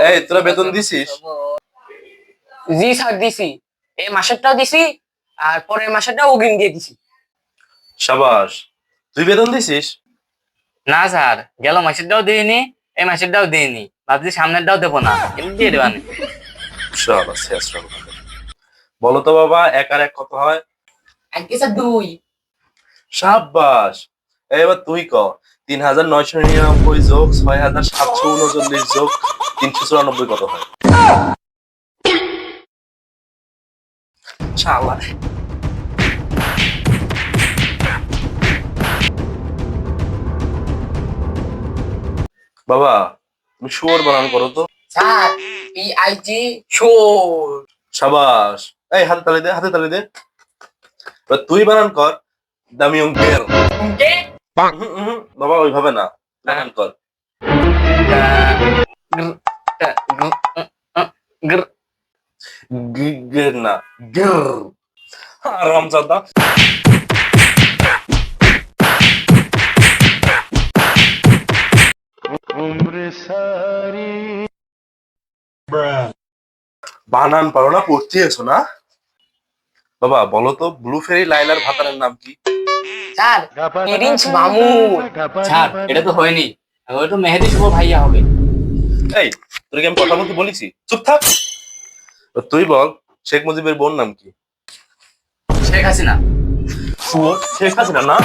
এই তোরা বেতন দিছিস? জি স্যার দিছি, এই মাসেরটাও দিছি আর পরের মাসেরটাও অগ্রিম দিয়ে দিছি। সাবাস, তুই বেতন দিছিস? না স্যার, গেল মাসেরটাও দিইনি, এই মাসেরটাও দিইনি, ভাবছি সামনেরটাও দেবো না, কিন্তু দিয়ে দেবানি। সাবাস, শেষরা কোথাকার। বলো তো বাবা, এক আর এক কত হয়? আজকে স্যার 2। সাবাস, এবার তুই ক। 3999 যোগ 6739 যোগ 394 কত হয়? শালা। বাবা, তুমি শুয়োর বানান করো তো। স্যার PIG শোর। সাবাস, এই হাতে তালি দে, হাতে তালি দে। এবার তুই বানান কর দামিয়ং বের। কে? বাবা ওইভাবে না, বানান কর। গের না, গের। আরামজাদা। বানান পারো না, পড়তে এসো না। বাবা বলো তো, ব্লু ফেরি লাইলার ভাতারের নাম কি? Sir Prince Mamun. স্যার এটা তো হয়নি, ওটা তো মেহেদি শুভ ভাইয়া হবে। এই, তোকে আমি কথা বলতে বলেছি, চুপ থাক। তুই বল, শেখ মুজিবের বোন নাম কি? শেখ হাসিনা। শুয়োর, শেখ হাসিনা না?